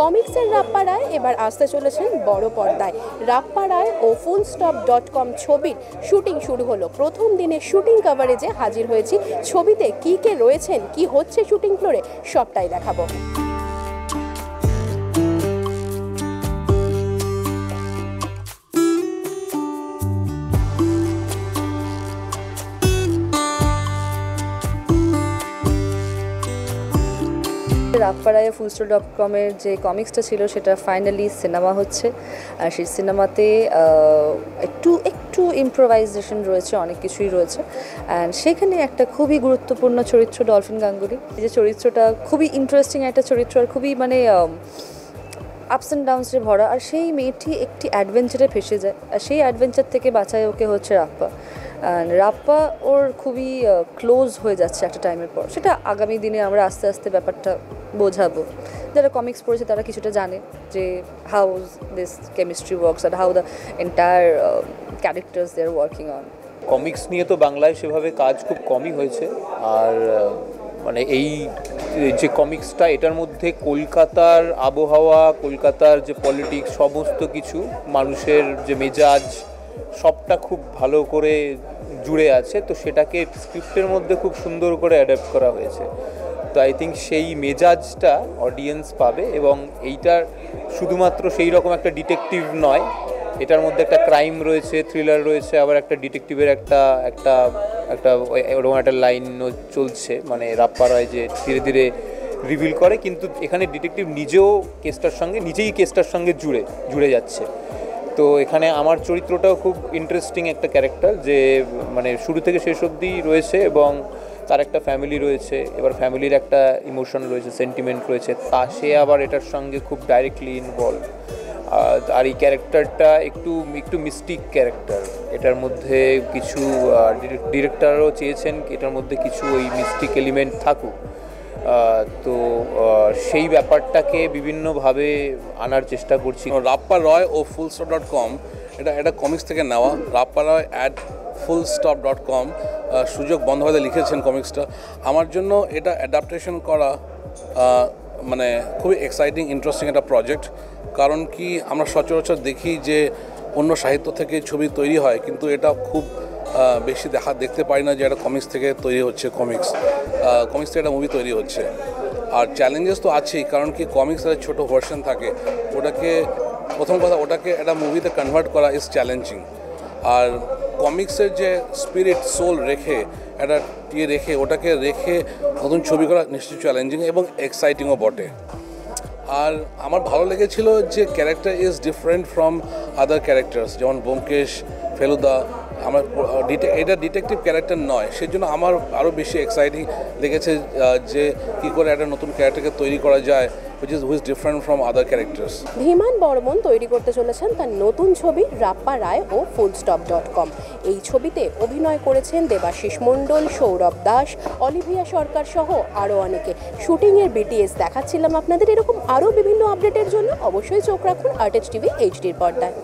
কমিক্সের রাপ্পা রায় এবার আসতে চলেছেন বড় পর্দায়। রাপ্পা রায় ও fullstop.com ছবির শুটিং শুরু হলো। প্রথম দিনে শুটিং কভারেজে হাজির হয়েছি। ছবিতে কে রয়েছেন, কি হচ্ছে শুটিং ফ্লোরে, সবটাই দেখাবো। রাপ্পা রায় fullstop.com-এর যে কমিক্সটা ছিল সেটা ফাইনালি সিনেমা হচ্ছে। আর সেই সিনেমাতে একটু ইম্প্রোভাইজেশন রয়েছে, অনেক কিছুই রয়েছে। অ্যান্ড সেখানে একটা খুবই গুরুত্বপূর্ণ চরিত্র ডলফিন গাঙ্গুলি, যে চরিত্রটা খুবই ইন্টারেস্টিং একটা চরিত্র আর খুবই আপস অ্যান্ড ডাউনসে ভরা। আর সেই মেয়েটি একটি অ্যাডভেঞ্চারে ফেসে যায়, আর সেই অ্যাডভেঞ্চার থেকে বাঁচায় ওকে হচ্ছে রাপ্পা। রাপ্পা ওর খুবই ক্লোজ হয়ে যাচ্ছে একটা টাইমের পর। সেটা আগামী দিনে আমরা আস্তে আস্তে ব্যাপারটা বোঝাবো। যারা কমিক্স পড়েছে তারা কিছুটা জানে যে হাউ দিস কেমিস্ট্রি ওয়ার্কস আর how the entire characters they are working on. Comics নিয়ে তো বাংলায় সেভাবে কাজ খুব কমই হয়েছে। আর মানে এই যে কমিক্সটা, এটার মধ্যে কলকাতার আবহাওয়া, কলকাতার যে পলিটিক্স, সমস্ত কিছু, মানুষের যে মেজাজ, সবটা খুব ভালো করে জুড়ে আছে। তো সেটাকে স্ক্রিপ্টের মধ্যে খুব সুন্দর করে অ্যাডাপ্ট করা হয়েছে। তো আই থিঙ্ক সেই মেজাজটা অডিয়েন্স পাবে। এবং এইটার শুধুমাত্র সেই রকম একটা ডিটেকটিভ নয়, এটার মধ্যে একটা ক্রাইম রয়েছে, থ্রিলার রয়েছে, আবার একটা ডিটেকটিভের একটা একটা একটা ওরকম একটা লাইনও চলছে। মানে রাপ্পা রায় যে ধীরে ধীরে রিভিল করে, কিন্তু এখানে ডিটেকটিভ নিজেই কেসটার সঙ্গে জুড়ে যাচ্ছে। তো এখানে আমার চরিত্রটাও খুব ইন্টারেস্টিং একটা ক্যারেক্টার, যে মানে শুরু থেকে শেষ অবধি রয়েছে, এবং তার একটা ফ্যামিলি রয়েছে। এবার ফ্যামিলির একটা ইমোশন রয়েছে, সেন্টিমেন্ট রয়েছে, সে আবার এটার সঙ্গে খুব ডাইরেক্টলি ইনভলভ। আর এই ক্যারেক্টারটা একটু মিস্টিক ক্যারেক্টার। এটার মধ্যে কিছু ডিরেক্টরও চেয়েছেন এটার মধ্যে কিছু ওই মিস্টিক এলিমেন্ট থাকুক। তো সেই ব্যাপারটাকে বিভিন্নভাবে আনার চেষ্টা করছি। রাপ্পা রায় ও fullstop.com এটা কমিক্স থেকে নেওয়া। রাপ্পা রায় @fullstop.com, সুযোগ বন্দ্যোপাধ্যায় লিখেছেন কমিক্সটা। আমার জন্য এটা অ্যাডাপ্টেশন করা মানে খুবই এক্সাইটিং, ইন্টারেস্টিং একটা প্রজেক্ট। কারণ কি, আমরা সচরাচর দেখি যে অন্য সাহিত্য থেকে ছবি তৈরি হয়, কিন্তু এটা খুব বেশি দেখতে পাই না যে এটা কমিক্স থেকে তৈরি হচ্ছে। কমিক্স থেকে একটা মুভি তৈরি হচ্ছে। আর চ্যালেঞ্জেস তো আছেই, কারণ কি কমিক্স একটা ছোটো ভার্সন থাকে, ওটাকে একটা মুভিতে কনভার্ট করা ইজ চ্যালেঞ্জিং। আর কমিক্সের যে স্পিরিট, সোল ওটাকে রেখে নতুন ছবি করা নিশ্চয়ই চ্যালেঞ্জিং এবং এক্সাইটিংও বটে। আর আমার ভালো লেগেছিল যে character is different from other characters, যেমন ব্যোমকেশ, ফেলুদা। এটা ডিটেকটিভ ক্যারেক্টার নয়, সেই জন্য আমার আরও বেশি এক্সাইটিং লেগেছে যে কী করে একটা নতুন ক্যারেক্টারকে তৈরি করা যায় who is different from other characters. Dhiman Barman তৈরি করতে চলেছেন তার নতুন ছবি রাপ্পা রায় ও fullstop.com। এই ছবিতে অভিনয় করেছেন দেবাশিস মণ্ডল, সৌরভ দাস, অলিভিয়া সরকার সহ আরও অনেকে। শুটিংয়ের BTS দেখাচ্ছিলাম আপনাদের। এরকম আরও বিভিন্ন আপডেটের জন্য অবশ্যই চোখ রাখুন আর্টেজ টিভি HD-র পর্দায়।